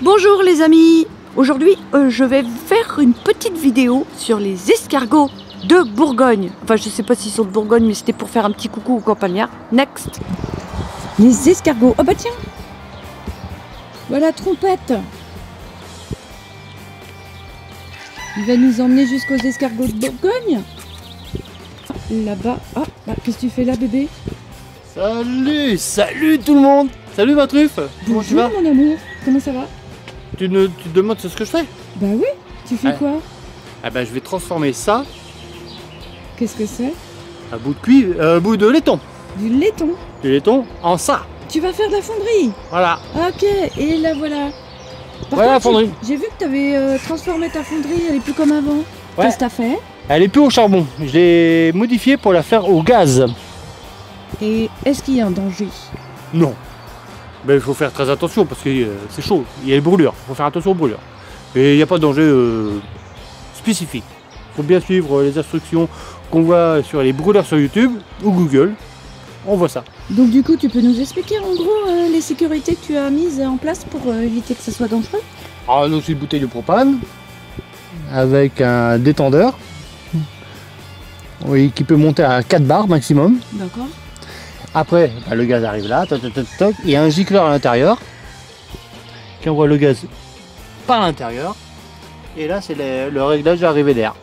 Bonjour les amis. Aujourd'hui, je vais faire une petite vidéo sur les escargots de Bourgogne. Enfin, je sais pas s'ils sont de Bourgogne, mais c'était pour faire un petit coucou aux campagnards. Next. Les escargots. Oh bah tiens. Voilà Trompette. Il va nous emmener jusqu'aux escargots de Bourgogne. Là-bas. Ah, bah, qu'est-ce que tu fais là, bébé? Salut tout le monde. Salut ma truffe. Comment tu vas? Bonjour mon amour. Comment ça va? Tu te demandes ce que je fais? Bah oui. Tu fais quoi? Ah bah je vais transformer ça, Qu'est-ce que c'est? un bout de laiton. Du laiton. Du laiton en ça. Tu vas faire de la fonderie. Voilà. Ok, et la voilà. Par Voilà la contre, fonderie. j'ai vu que tu avais transformé ta fonderie, elle est plus comme avant. Ouais. Qu'est-ce que t'as fait? Elle est plus au charbon. Je l'ai modifiée pour la faire au gaz. Et est-ce qu'il y a un danger? Non. Mais il faut faire très attention parce que c'est chaud. Il y a les brûlures. Il faut faire attention aux brûlures. Et il n'y a pas de danger spécifique. Il faut bien suivre les instructions qu'on voit sur les brûleurs sur YouTube ou Google. On voit ça. Donc du coup, tu peux nous expliquer en gros les sécurités que tu as mises en place pour éviter que ce soit dangereux? Alors nous, c'est une bouteille de propane avec un détendeur, oui, qui peut monter à 4 bars maximum. D'accord. Après, bah, le gaz arrive là, toc, toc, toc, toc. Il y a un gicleur à l'intérieur qui envoie le gaz par l'intérieur. Et là, c'est le réglage d'arrivée d'air,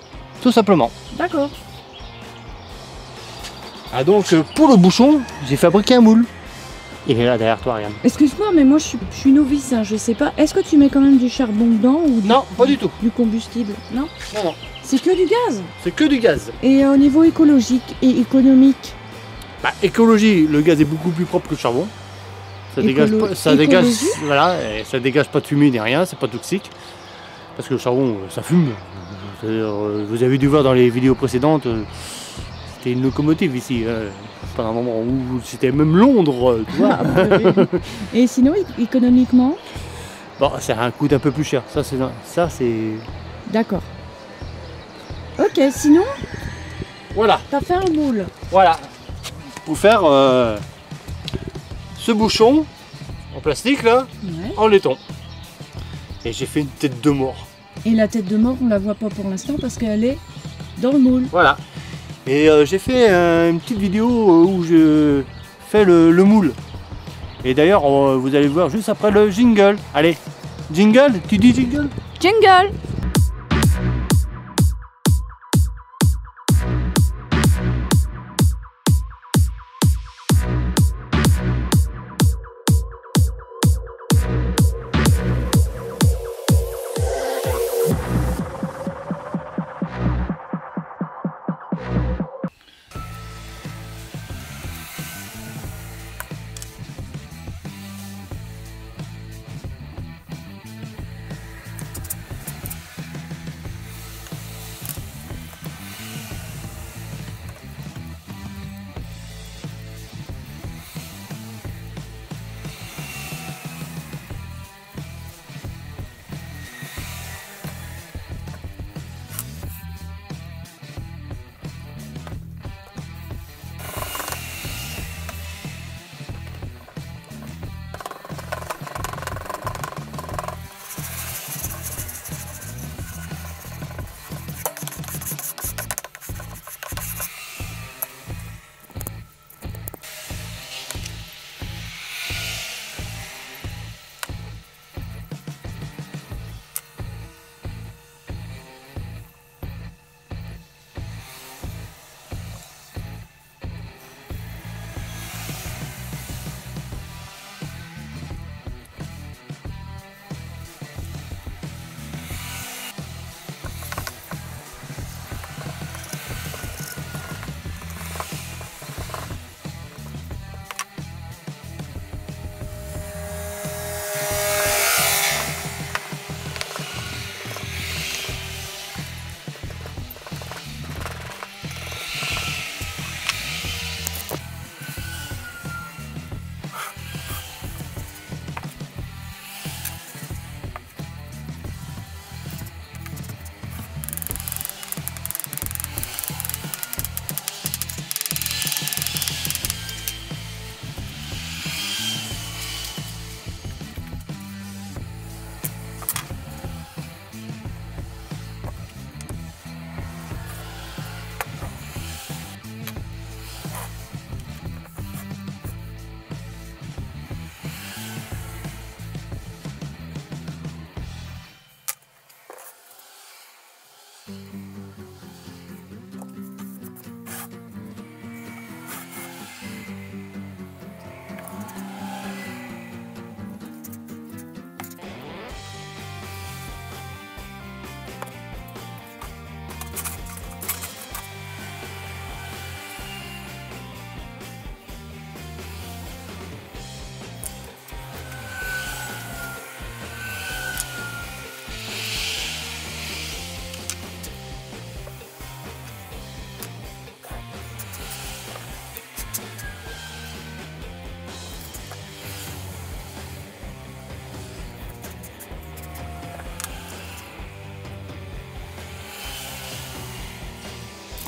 tout simplement. D'accord. Ah donc, pour le bouchon, j'ai fabriqué un moule. Il est là derrière toi, Ariane. Excuse-moi, mais moi je suis novice, hein, je sais pas. Est-ce que tu mets quand même du charbon dedans ou Non, pas du tout. du combustible? Non. Non, non, C'est que du gaz. c'est que du gaz. Et au niveau écologique et économique? Bah, écologie, le gaz est beaucoup plus propre que le charbon. Ça dégage pas, voilà, et ça dégage pas de fumée ni rien, c'est pas toxique. Parce que le charbon, ça fume. Vous avez dû voir dans les vidéos précédentes, c'était une locomotive ici. Pendant un moment où c'était même Londres, tu vois. Et sinon, économiquement? Bon, ça a un coût un peu plus cher. Ça, c'est. D'accord. Ok, sinon, Voilà, t'as fait un moule. voilà. Pour faire ce bouchon en plastique là, Ouais. en laiton. Et j'ai fait une tête de mort. Et la tête de mort, on la voit pas pour l'instant parce qu'elle est dans le moule. Voilà. Et j'ai fait une petite vidéo où je fais le moule. Et d'ailleurs, vous allez voir juste après le jingle. Allez, jingle, tu dis jingle? Jingle!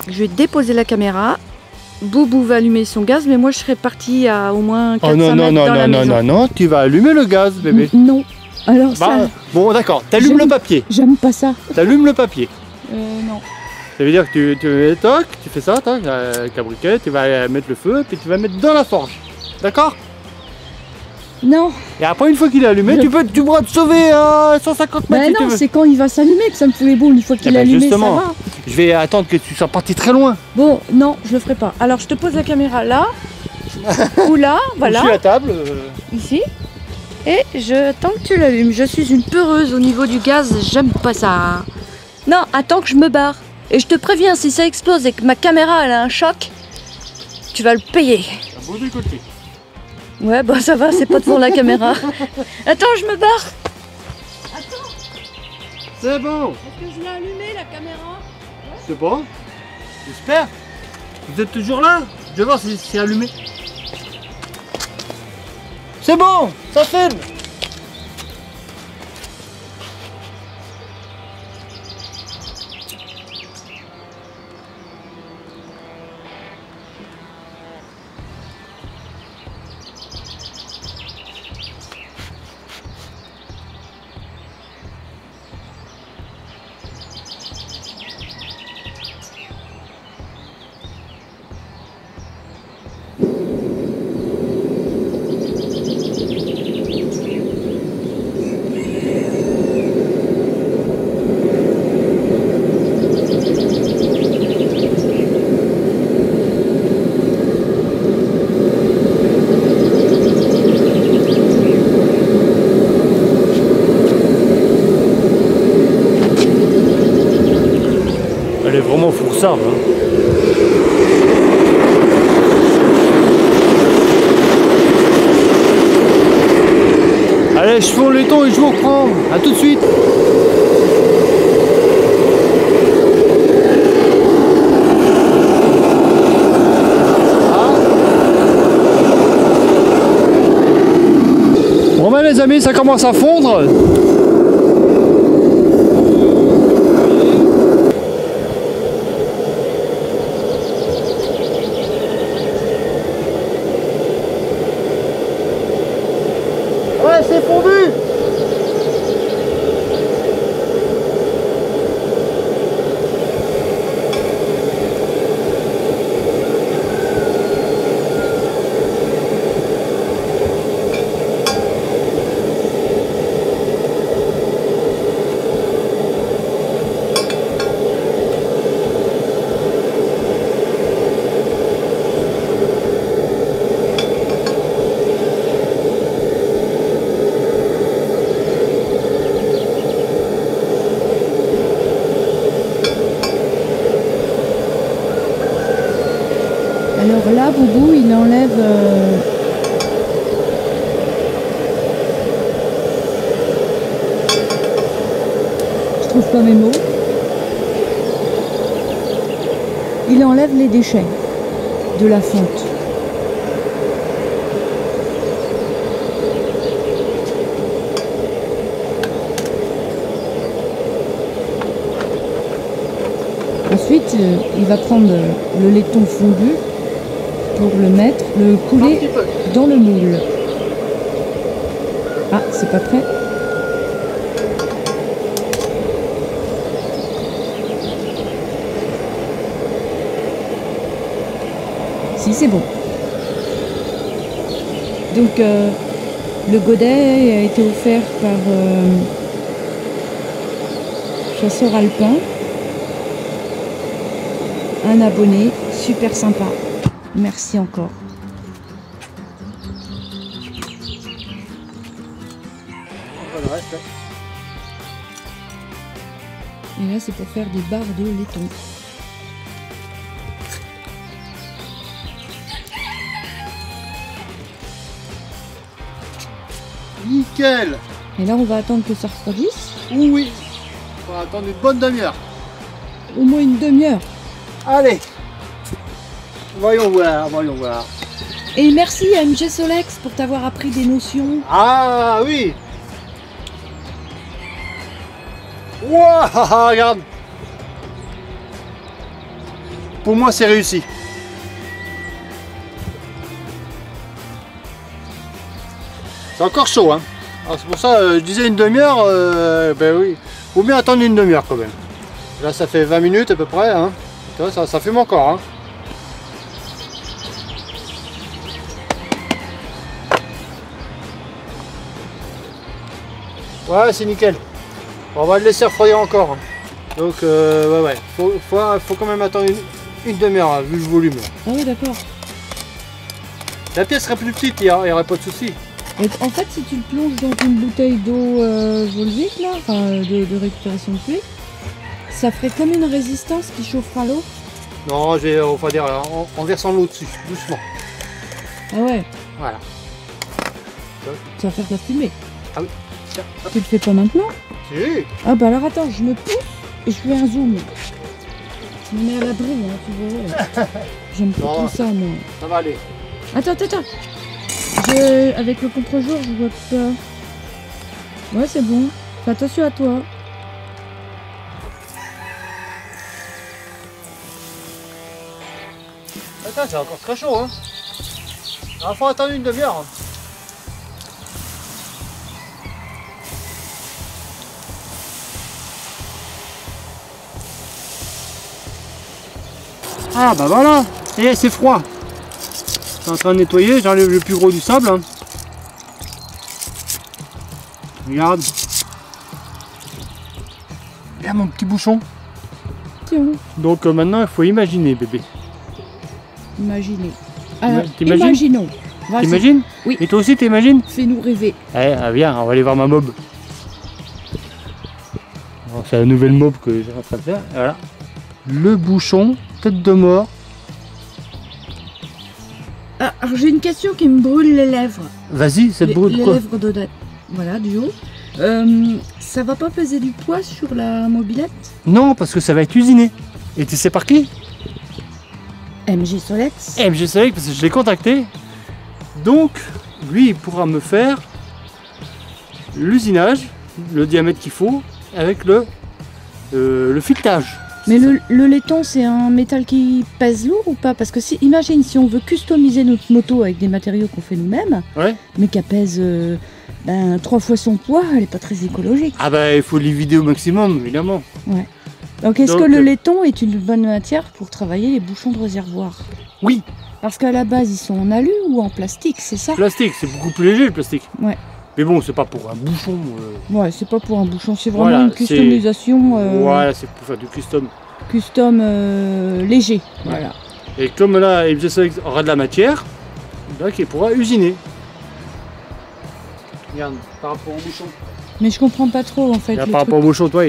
Je vais déposer la caméra. Boubou va allumer son gaz, mais moi je serai partie à au moins 4-5 mètres dans la maison. Non, tu vas allumer le gaz, bébé. Non. Alors ça... Bon, d'accord, t'allumes le papier. J'aime pas ça. T'allumes le papier. Non. Ça veut dire que tu mets toc, tu fais ça, toc, avec un briquet, tu vas mettre le feu, puis tu vas mettre dans la forge. D'accord? Non. Et après, une fois qu'il est allumé, tu pourras te sauver à 150 mètres si tu non, veux. c'est quand il va s'allumer que ça me fait les boules. Une fois qu'il est allumé, justement, ça va. Je vais attendre que tu sois parti très loin. Bon, non, je le ferai pas. Alors, je te pose la caméra là, ou là, voilà. Je suis à table. Ici. Et je attends que tu l'allumes. Je suis une peureuse au niveau du gaz, j'aime pas ça. Non, attends que je me barre. Et je te préviens, si ça explose et que ma caméra elle a un choc, tu vas le payer. Un beau décolleté. Ouais, bah ça va, c'est pas devant la caméra. Attends, je me barre. Attends. C'est bon. Est-ce que je l'ai allumé la caméra? C'est bon. J'espère. Vous êtes toujours là? Je vais voir si c'est allumé. C'est bon, ça filme. Elle est vraiment foursarde. Hein. Allez, je fais le laiton et je vous reprends. A tout de suite. Bon ben les amis, ça commence à fondre. Ouais, c'est fondu. Alors là, Boubou, il enlève... Je trouve pas mes mots. Il enlève les déchets de la fonte. Ensuite, il va prendre le laiton fondu pour le mettre, le couler dans le moule. Ah, c'est pas prêt. Si, c'est bon. Donc, le godet a été offert par Chasseur Alpin. Un abonné, super sympa. Merci encore. Et là, c'est pour faire des barres de laiton. Nickel. Et là, on va attendre que ça refroidisse. Oui. On va attendre une bonne demi-heure. Au moins une demi-heure. Allez. Voyons voir, voyons voir. Et merci à MG Solex pour t'avoir appris des notions. Ah oui. Waouh, regarde. pour moi c'est réussi. C'est encore chaud, hein. C'est pour ça je disais une demi-heure, ben oui, faut bien attendre une demi-heure quand même. Là ça fait 20 minutes à peu près, hein. Tu vois, ça fume encore, hein. Ouais, c'est nickel. On va le laisser refroidir encore, hein. Donc ouais, faut quand même attendre une demi-heure, hein, vu le volume. Ah oui, d'accord. La pièce serait plus petite, il n'y aurait pas de souci. En fait, si tu le plonges dans une bouteille d'eau volvique, là, enfin de récupération de pluie, ça ferait comme une résistance qui chauffera l'eau. Non, je vais refroidir en versant l'eau dessus, doucement. Ah ouais. Voilà. Ça va faire de la fumée. Ah oui. Tiens. Tu le fais pas maintenant? Si. Ah bah alors attends, je me pousse et je fais un zoom. Je me mets à l'abri, hein, tu vois. J'aime pas Non. tout ça, moi. Ça va aller. Attends. Avec le contre-jour, je vois pas. Ouais, c'est bon. Fais attention à toi. Attends, c'est encore très chaud, hein. Il faut attendre une demi-heure. Hein. Ah bah voilà, et c'est froid. Je suis en train de nettoyer, j'enlève le plus gros du sable. Hein. Regarde. Regarde mon petit bouchon. Tiens, Donc maintenant il faut imaginer, bébé. imaginez. Alors, T'imagines? imaginons. Vas-y. T'imagines? Oui. Et toi aussi t'imagines? Fais-nous rêver. Eh, viens, on va aller voir ma mob. Bon, c'est la nouvelle mob que j'ai en train de faire. Voilà. Le bouchon, tête de mort. Ah, alors j'ai une question qui me brûle les lèvres. Vas-y, cette brûle Les quoi? lèvres d'Odette. Voilà, du haut. Ça va pas peser du poids sur la mobilette? Non, parce que ça va être usiné. Et tu sais par qui? MG Solex. MG Select, parce que je l'ai contacté. Donc, lui, il pourra me faire l'usinage, le diamètre qu'il faut, avec le filetage. Mais le laiton, c'est un métal qui pèse lourd ou pas? Parce que si, imagine, si on veut customiser notre moto avec des matériaux qu'on fait nous-mêmes, Ouais. mais qu'elle pèse 3 fois son poids, elle est pas très écologique. Ah bah, il faut les vider au maximum, évidemment. Donc est-ce Donc, que le laiton est une bonne matière pour travailler les bouchons de réservoir? Oui, Parce qu'à la base, ils sont en alu ou en plastique, c'est ça? plastique, c'est beaucoup plus léger le plastique. Ouais. Mais bon, c'est pas pour un bouchon. Ouais, c'est pas pour un bouchon, c'est vraiment Voilà, une customisation Voilà, c'est pour faire du custom. custom léger. Voilà. Et comme là, MG Select aura de la matière, donc il pourra usiner. Regarde, par rapport au bouchon. Mais je comprends pas trop en fait. Là, le par truc. rapport au bouchon, toi,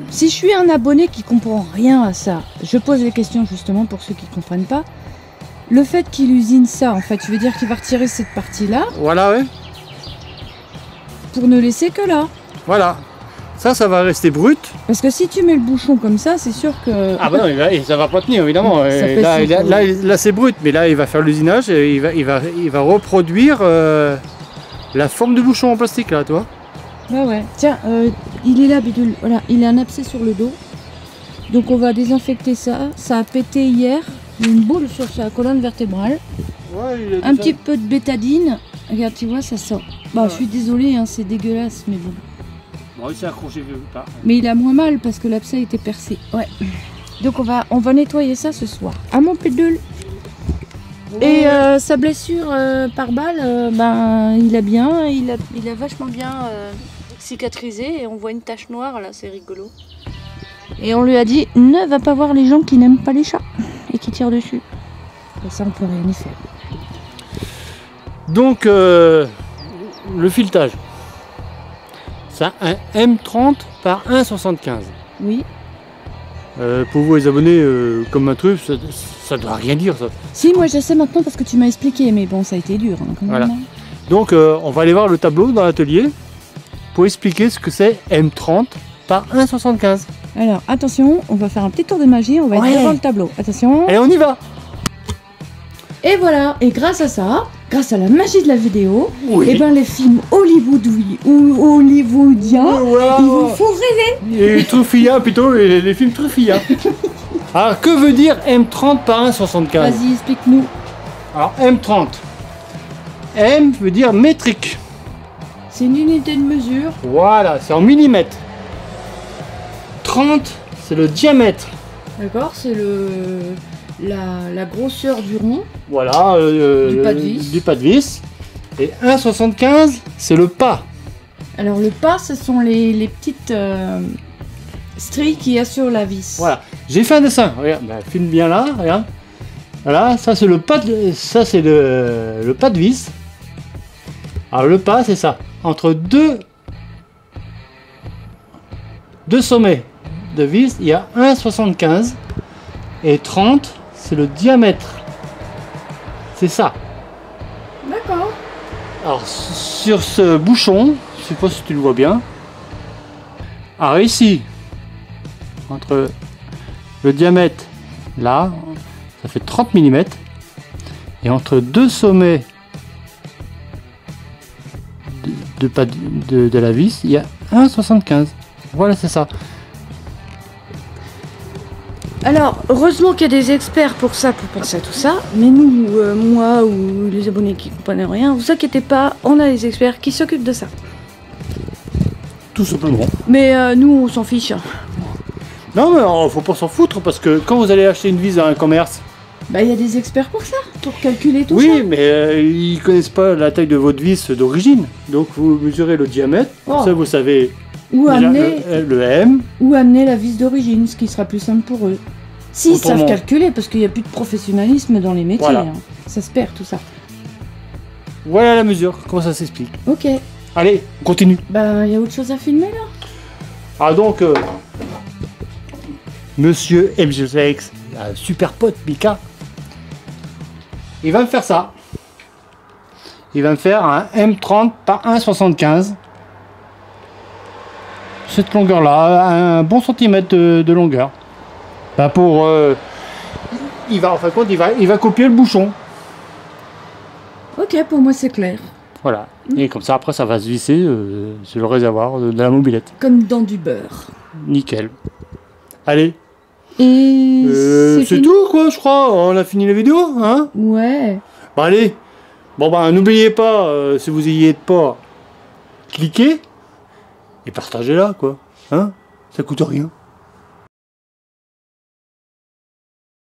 Si je suis un abonné qui comprend rien à ça, je pose les questions justement pour ceux qui comprennent pas. Le fait qu'il usine ça, en fait, tu veux dire qu'il va retirer cette partie-là voilà, ouais. pour ne laisser que là. Voilà. Ça va rester brut. Parce que si tu mets le bouchon comme ça, c'est sûr que... Ah bah non, et ça va pas tenir, évidemment. Ça Et fait là, six fois. là, c'est brut, mais là, il va faire l'usinage et il va reproduire la forme du bouchon en plastique, là, tu vois. Ouais. Tiens, il est là, Bidule. Voilà, il a un abcès sur le dos. Donc on va désinfecter ça. Ça a pété hier. Il y a une boule sur sa colonne vertébrale. Ouais, il a Un petit peu de bétadine. Regarde, tu vois, ça sort. Bon, Ouais. je suis désolée, hein, c'est dégueulasse, mais bon. Bon, il s'est accroché pas. Mais il a moins mal parce que l'abcès était percé. Ouais. Donc on va nettoyer ça ce soir. À mon pédule. Et sa blessure par balle, ben il a bien, il a vachement bien cicatrisé et on voit une tache noire là, c'est rigolo. Et on lui a dit ne va pas voir les gens qui n'aiment pas les chats et qui tirent dessus. Et ça on peut rien y faire. Donc, le filetage. C'est un M30 par 1,75. Oui. Pour vous les abonnés, comme un truc, ça doit rien dire ça. Si moi je sais maintenant parce que tu m'as expliqué, mais bon ça a été dur hein, quand même. Voilà. Hein. Donc on va aller voir le tableau dans l'atelier pour expliquer ce que c'est M30 par 1,75. Alors attention, on va faire un petit tour de magie, on va Ouais. être devant le tableau. Attention. Allez, on y va. Et voilà, et grâce à ça, grâce à la magie de la vidéo, Oui. et ben les films hollywoodiens, Voilà. ils vous font rêver. Et Truffilla plutôt, et les films Truffilla. Alors, que veut dire M30 par 1,75? Vas-y, explique-nous. Alors, M30. M veut dire métrique. C'est une unité de mesure. Voilà, c'est en millimètres. 30, c'est le diamètre. D'accord, c'est la grosseur du rond. Voilà, Du pas de vis. du pas de vis. Et 1,75, c'est le pas. Alors le pas, ce sont les petites stries qu'il y a sur la vis. Voilà, j'ai fait un dessin. Regarde, bah, filme bien là, regarde. Voilà, ça c'est le pas de, ça c'est le pas de vis. Alors le pas, c'est ça. Entre deux sommets de vis, il y a 1,75 et 30, c'est le diamètre. C'est ça. D'accord. Alors sur ce bouchon, je sais pas si tu le vois bien. Alors ici, entre le diamètre là, ça fait 30 mm. Et entre deux sommets de la vis, il y a 1,75. Voilà, c'est ça. Alors, heureusement qu'il y a des experts pour ça, pour penser à tout ça. Mais nous, moi ou les abonnés qui comprennent rien, vous inquiétez pas, on a des experts qui s'occupent de ça. Tout simplement. Mais nous, on s'en fiche. Non, mais faut pas s'en foutre parce que quand vous allez acheter une vis à un commerce, Bah, il y a des experts pour ça, pour calculer tout oui, ça. mais ils connaissent pas la taille de votre vis d'origine. Donc vous mesurez le diamètre, comme Oh. ça vous savez Ou déjà amener, le M. ou amener la vis d'origine, ce qui sera plus simple pour eux. S'ils savent Autrement. calculer, parce qu'il n'y a plus de professionnalisme dans les métiers. Voilà. Hein. Ça se perd, tout ça. Voilà la mesure, comment ça s'explique. Ok. Allez, on continue. Bah, il y a autre chose à filmer, là. Ah donc, Monsieur MG6, un super pote Mika, il va me faire ça. Il va me faire un M30 par 1,75. Cette longueur-là, un bon centimètre de longueur. Bah pour, il va en fin de compte, il va copier le bouchon. Ok, pour moi, c'est clair. Voilà. Et comme ça, après, ça va se visser sur le réservoir de la mobilette. Comme dans du beurre. Nickel. Allez. Et C'est fini. tout quoi, je crois. On a fini la vidéo, hein? Ouais. Bon allez. Bon bah n'oubliez pas, si vous y êtes pas, cliquez et partagez-la quoi. Hein? Ça coûte rien.